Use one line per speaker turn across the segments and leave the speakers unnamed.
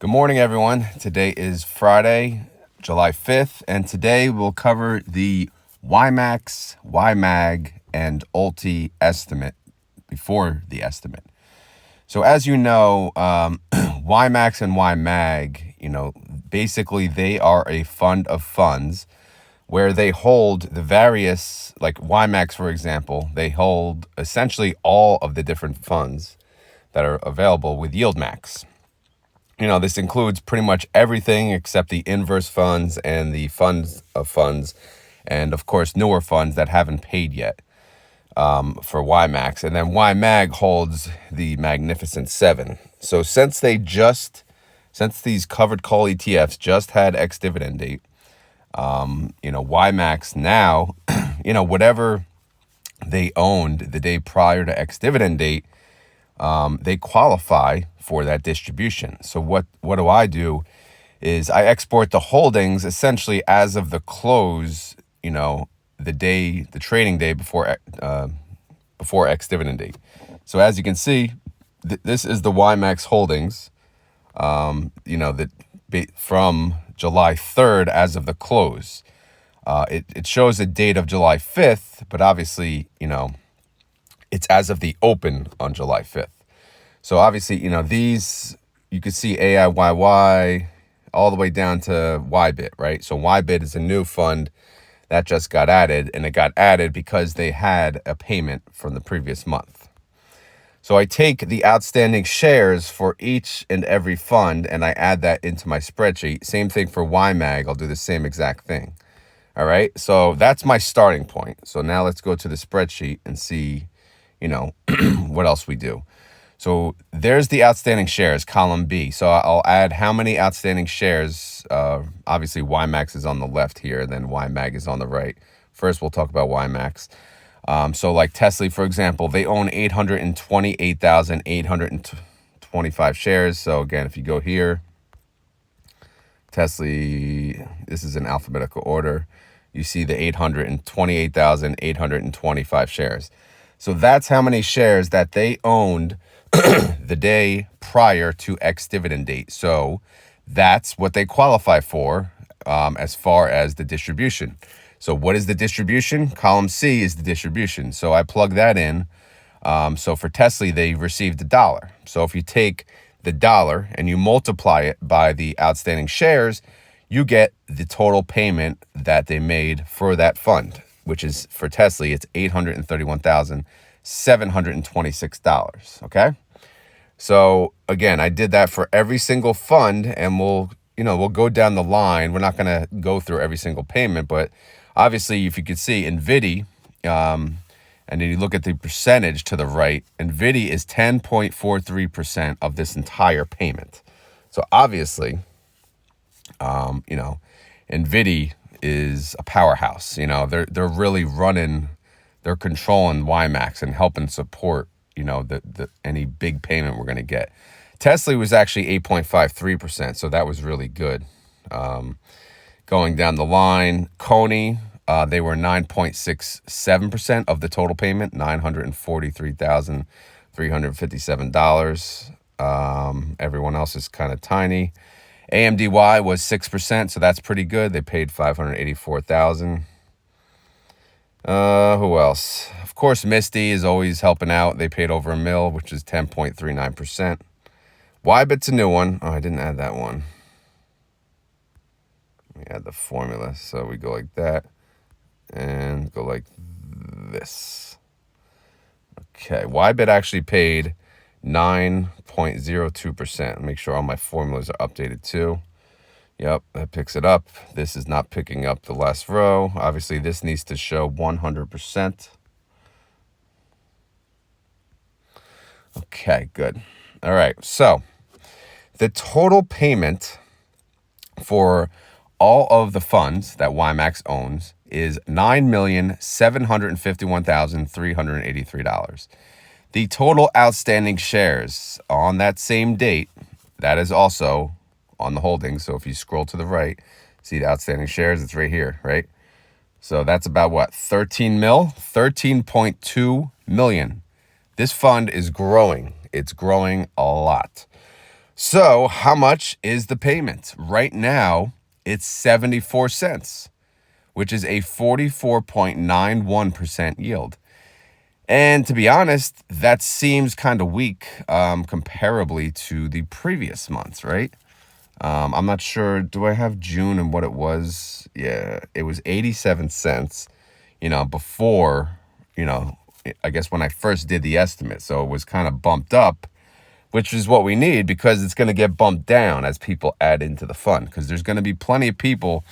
Good morning, everyone. Today is Friday, July 5th, and today we'll cover the YMAX, YMAG, and ULTI estimate before the estimate. So as you know, YMAX and YMAG, basically they are a fund of funds where they hold the various, like YMAX, for example, they hold essentially all of the different funds that are available with YieldMax. This includes pretty much everything except the inverse funds and the funds of funds, and of course newer funds that haven't paid yet for YMAX. And then YMAG holds the Magnificent Seven. So since these covered call ETFs just had ex-dividend date, YMAX now, whatever they owned the day prior to ex-dividend date, they qualify for that distribution. So what do I do is I export the holdings essentially as of the close, the trading day before ex-dividend date. So as you can see, this is the YMAX holdings, from July 3rd as of the close. It shows a date of July 5th, but obviously, it's as of the open on July 5th. So obviously, these, you can see AIYY all the way down to YBIT, right? So YBIT is a new fund that just got added, and it got added because they had a payment from the previous month. So I take the outstanding shares for each and every fund, and I add that into my spreadsheet. Same thing for YMAG. I'll do the same exact thing. All right. So that's my starting point. So now let's go to the spreadsheet and see, what else we do. So there's the outstanding shares, column B. So I'll add how many outstanding shares. Obviously, YMAX is on the left here, then YMAG is on the right. First, we'll talk about YMAX. So like Tesla, for example, they own 828,825 shares. So again, if you go here, Tesla, this is in alphabetical order. You see the 828,825 shares. So that's how many shares that they owned the day prior to ex-dividend date. So that's what they qualify for as far as the distribution. So what is the distribution? Column C is the distribution. So I plug that in. So for Tesla, they received $1. So if you take the $1 and you multiply it by the outstanding shares, you get the total payment that they made for that fund, which is for Tesla, it's $831,726. Okay. So again, I did that for every single fund, and we'll go down the line. We're not going to go through every single payment, but obviously, if you could see NVIDIA, and then you look at the percentage to the right, NVIDIA is 10.43% of this entire payment. So obviously, NVIDIA is a powerhouse. They're really running, they're controlling YMAX and helping support, any big payment we're going to get. Tesla was actually 8.53%, so that was really good. Going down the line, Coney, they were 9.67% of the total payment, $943,357. Everyone else is kind of tiny. AMDY was 6%, so that's pretty good. They paid $584,000. Who else? Of course, Misty is always helping out. They paid over $1 million, which is 10.39%. YBIT's a new one. Oh, I didn't add that one. Let me add the formula. So we go like that and go like this. Okay, YBIT actually paid 9.02%. Make sure all my formulas are updated too. Yep, that picks it up. This is not picking up the last row. Obviously, this needs to show 100%. Okay, good. All right, so the total payment for all of the funds that YMAX owns is $9,751,383. The total outstanding shares on that same date, that is also on the holdings. So if you scroll to the right, see the outstanding shares, it's right here, right? So that's about what, 13.2 million. This fund is growing. It's growing a lot. So how much is the payment? Right now, it's 74 cents, which is a 44.91% yield. And to be honest, that seems kind of weak comparably to the previous months, right? I'm not sure. Do I have June and what it was? Yeah, it was 87 cents, before, I guess when I first did the estimate. So it was kind of bumped up, which is what we need because it's going to get bumped down as people add into the fund, because there's going to be plenty of people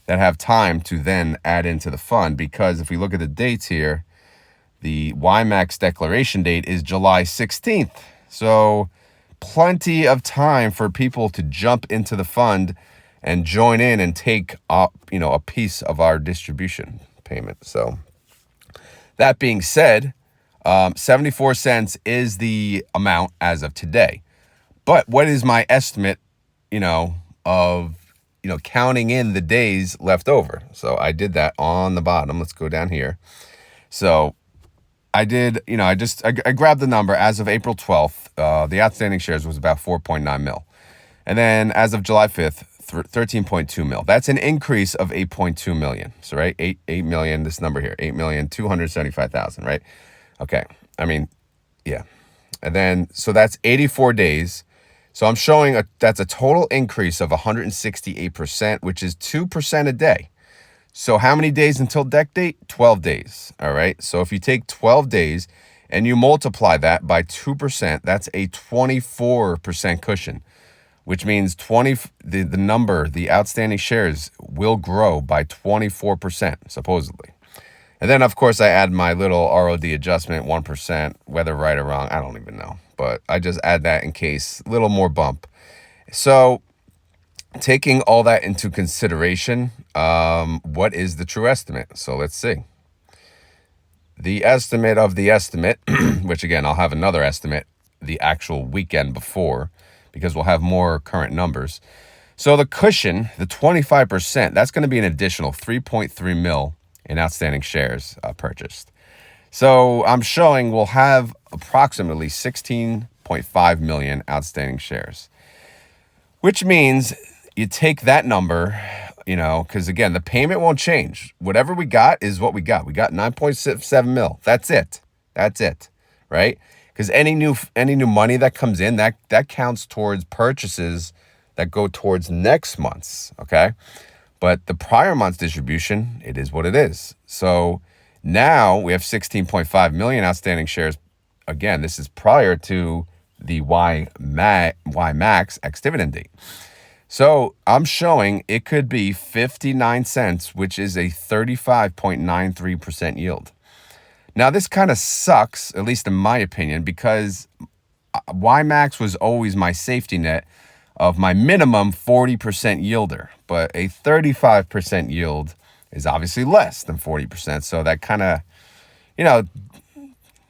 that have time to then add into the fund. Because if we look at the dates here, the YMAX declaration date is July 16th. So plenty of time for people to jump into the fund and join in and take up, a piece of our distribution payment. So that being said, 74 cents is the amount as of today. But what is my estimate, of, counting in the days left over? So I did that on the bottom. Let's go down here. So I did, I grabbed the number as of April 12th. The outstanding shares was about 4.9 mil. And then as of July 5th, 13.2 mil. That's an increase of 8.2 million. So, right, 8 million, this number here, 8,275,000, right? Okay. I mean, yeah. And then, so that's 84 days. So I'm showing that's a total increase of 168%, which is 2% a day. So how many days until deck date? 12 days. All right. So if you take 12 days and you multiply that by 2%, that's a 24% cushion, which means the outstanding shares will grow by 24%, supposedly. And then, of course, I add my little ROD adjustment, 1%, whether right or wrong, I don't even know. But I just add that in case, a little more bump. So taking all that into consideration, what is the true estimate? So let's see. The estimate of the estimate, which again, I'll have another estimate the actual weekend before, because we'll have more current numbers. So the cushion, the 25%, that's going to be an additional 3.3 mil in outstanding shares purchased. So I'm showing we'll have approximately 16.5 million outstanding shares, which means you take that number, because again, the payment won't change. Whatever we got is what we got. We got 9.7 mil. That's it, right? Because any new money that comes in, that counts towards purchases that go towards next month's, okay? But the prior month's distribution, it is what it is. So now we have 16.5 million outstanding shares. Again, this is prior to the YMAX ex-dividend date. So I'm showing it could be 59 cents, which is a 35.93% yield. Now, this kind of sucks, at least in my opinion, because YMAX was always my safety net of my minimum 40% yielder. But a 35% yield is obviously less than 40%. So that kind of,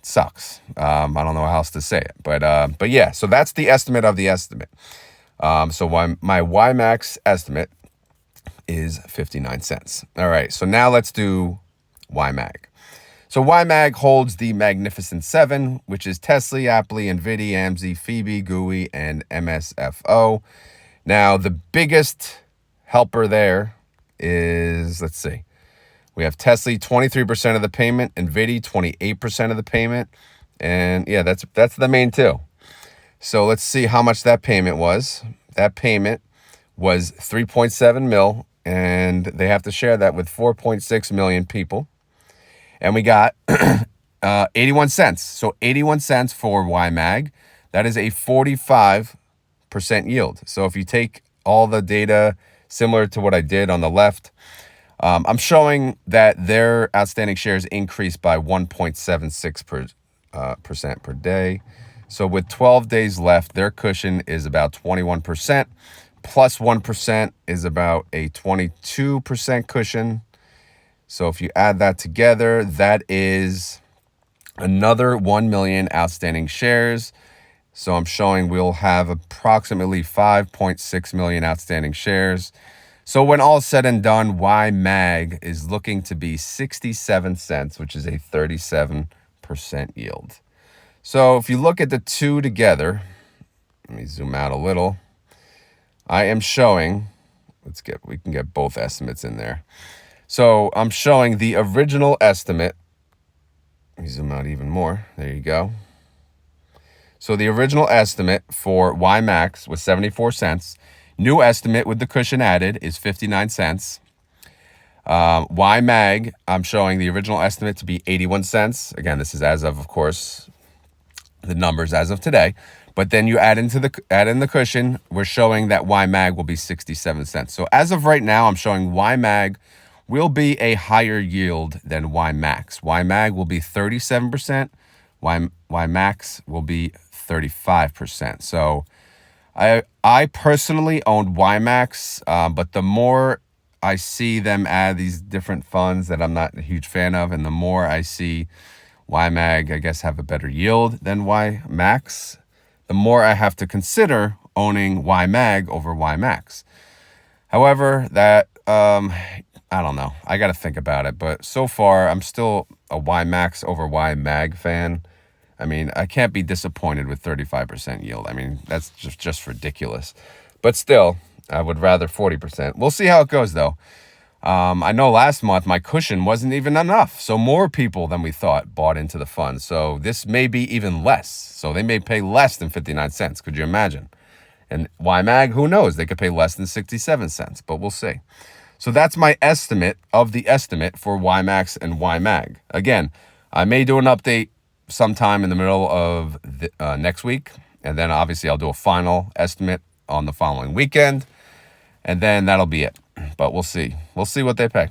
sucks. I don't know how else to say it. But yeah, so that's the estimate of the estimate. So my YMAX estimate is 59 cents. All right, so now let's do YMAG. So YMAG holds the Magnificent Seven, which is Tesla, Apple, NVIDIA, AMZ, Phoebe, GUI, and MSFO. Now, the biggest helper there is, let's see, we have Tesla, 23% of the payment, NVIDIA, 28% of the payment, and yeah, that's the main two. So let's see how much that payment was. That payment was 3.7 mil, and they have to share that with 4.6 million people. And we got 81 cents. So 81 cents for YMAG. That is a 45% yield. So if you take all the data similar to what I did on the left, I'm showing that their outstanding shares increased by 1.76% per day. So with 12 days left, their cushion is about 21%. Plus 1% is about a 22% cushion. So if you add that together, that is another 1 million outstanding shares. So I'm showing we'll have approximately 5.6 million outstanding shares. So when all said and done, YMAG is looking to be 67 cents, which is a 37% yield. So if you look at the two together, Let me zoom out a little. I am showing, we can get both estimates in there. So I'm showing the original estimate. Let me zoom out even more. There you go. So the original estimate for YMAX was 74 cents. New estimate with the cushion added is 59 cents. YMAG, I'm showing the original estimate to be 81 cents. Again, this is as of course, the numbers as of today. But then you add in the cushion, we're showing that YMAG will be 67 cents. So as of right now, I'm showing YMAG will be a higher yield than YMAX. YMAG will be 37%. YMAX will be 35%. So I personally owned YMAX, but the more I see them add these different funds that I'm not a huge fan of, and the more I see YMAG, I guess, have a better yield than YMAX, the more I have to consider owning YMAG over YMAX. However, that, I don't know. I got to think about it. But so far, I'm still a YMAX over YMAG fan. I mean, I can't be disappointed with 35% yield. I mean, that's just ridiculous. But still, I would rather 40%. We'll see how it goes, though. I know last month my cushion wasn't even enough. So more people than we thought bought into the fund. So this may be even less. So they may pay less than 59 cents. Could you imagine? And YMAG, who knows? They could pay less than 67 cents, but we'll see. So that's my estimate of the estimate for YMAX and YMAG. Again, I may do an update sometime in the middle of next week. And then obviously I'll do a final estimate on the following weekend. And then that'll be it. But we'll see. We'll see what they pay.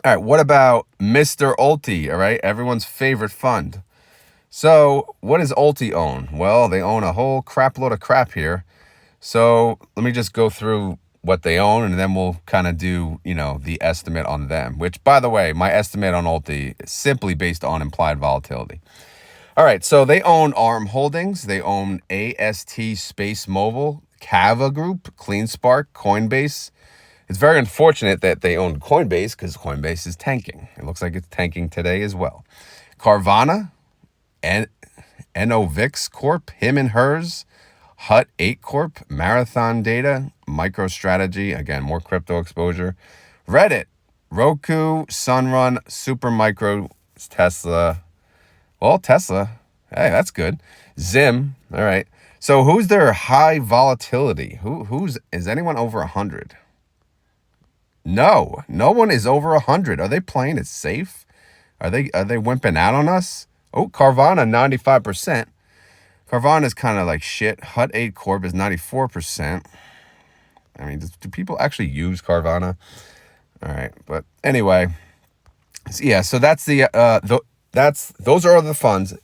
All right, what about Mr. ULTY, all right? Everyone's favorite fund. So what does ULTY own? Well, they own a whole crap load of crap here. So let me just go through what they own, and then we'll kind of do, the estimate on them, which, by the way, my estimate on ULTY is simply based on implied volatility. All right, so they own ARM Holdings. They own AST Space Mobile, Kava Group, CleanSpark, Coinbase. It's very unfortunate that they own Coinbase because Coinbase is tanking. It looks like it's tanking today as well. Carvana, Novix Corp, Him and Hers, Hut 8 Corp, Marathon Data, MicroStrategy, again, more crypto exposure. Reddit, Roku, Sunrun, Supermicro, Tesla. Well, Tesla, hey, that's good. Zim, all right. So who's their high volatility? Is anyone over 100? No one is over 100. Are they playing it safe? Are they wimping out on us? Oh, Carvana, 95%. Carvana is kind of like shit. Hut 8 Corp is 94%. I mean, do people actually use Carvana? All right, but anyway, so that's those are the funds.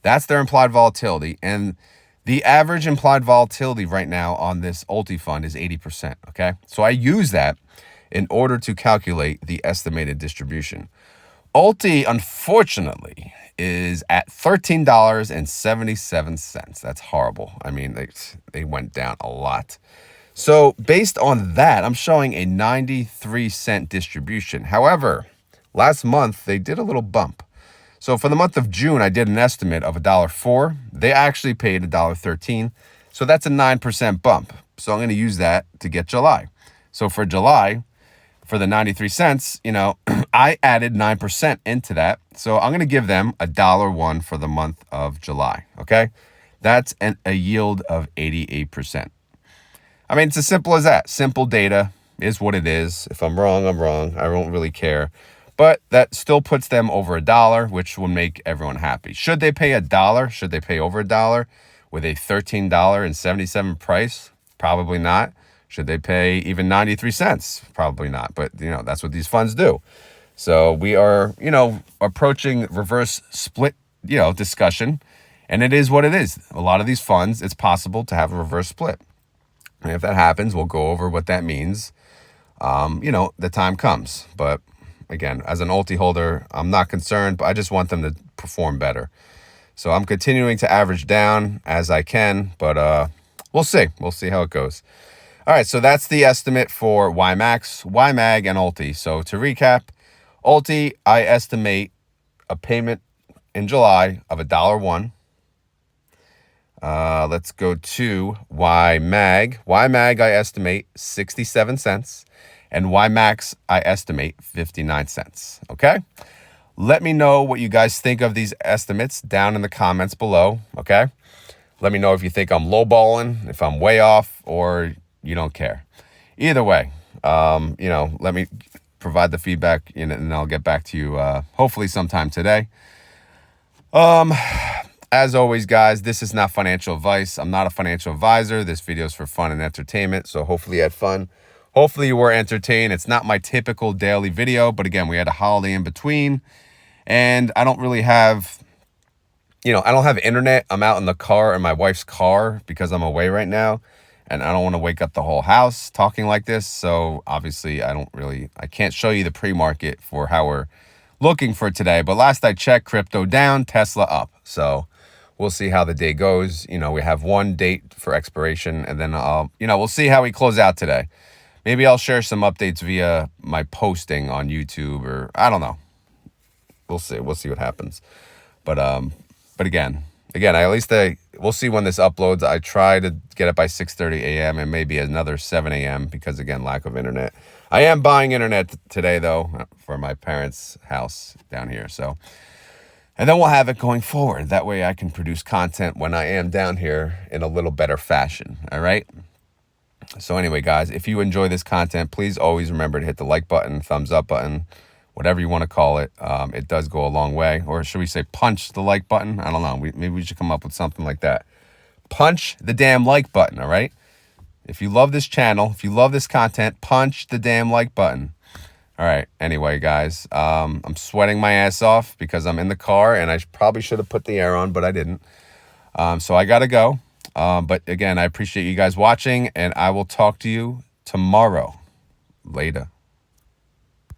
That's their implied volatility, and the average implied volatility right now on this ULTY fund is 80%. Okay, so I use that in order to calculate the estimated distribution. ULTY, unfortunately, is at $13.77. That's horrible. I mean, they went down a lot. So based on that, I'm showing a 93-cent distribution. However, last month, they did a little bump. So for the month of June, I did an estimate of $1.04. They actually paid $1.13. So that's a 9% bump. So I'm going to use that to get July. So for July, for the 93 cents, I added 9% into that. So I'm going to give them $1.01 for the month of July. Okay. That's a yield of 88%. I mean, it's as simple as that. Simple data is what it is. If I'm wrong, I'm wrong. I don't really care. But that still puts them over $1, which will make everyone happy. Should they pay $1? Should they pay over $1 with a $13.77 price? Probably not. Should they pay even 93 cents? Probably not. But, that's what these funds do. So we are, approaching reverse split, discussion. And it is what it is. A lot of these funds, it's possible to have a reverse split. And if that happens, we'll go over what that means. The time comes. But again, as an ULTY holder, I'm not concerned, but I just want them to perform better. So I'm continuing to average down as I can, but we'll see. We'll see how it goes. All right, so that's the estimate for YMAX, YMAG, and ULTY. So to recap, ULTY, I estimate a payment in July of $1.01. Let's go to YMAG. YMAG, I estimate 67 cents. And YMAX, I estimate 59 cents. Okay? Let me know what you guys think of these estimates down in the comments below. Okay? Let me know if you think I'm lowballing, if I'm way off, or you don't care. Either way, let me provide the feedback, and I'll get back to you hopefully sometime today. As always, guys, this is not financial advice. I'm not a financial advisor. This video is for fun and entertainment, so hopefully you had fun. Hopefully you were entertained. It's not my typical daily video, but again, we had a holiday in between, and I don't really have, I don't have internet. I'm out in the car, in my wife's car, because I'm away right now, and I don't want to wake up the whole house talking like this, so obviously I can't show you the pre-market for how we're looking for today, but last I checked, crypto down, Tesla up, so we'll see how the day goes. We have one date for expiration, and then we'll see how we close out today. Maybe I'll share some updates via my posting on YouTube, or I don't know. We'll see what happens. But again, we'll see when this uploads. I try to get it by 6:30 a.m. and maybe another 7 a.m. because again, lack of internet. I am buying internet today though for my parents' house down here. So. And then we'll have it going forward. That way I can produce content when I am down here in a little better fashion. All right. So anyway, guys, if you enjoy this content, please always remember to hit the like button, thumbs up button, whatever you want to call it. It does go a long way. Or should we say punch the like button? I don't know. Maybe we should come up with something like that. Punch the damn like button. All right. If you love this channel, if you love this content, punch the damn like button. All right. Anyway, guys, I'm sweating my ass off because I'm in the car, and I probably should have put the air on, but I didn't. So I got to go. But again, I appreciate you guys watching, and I will talk to you tomorrow. Later.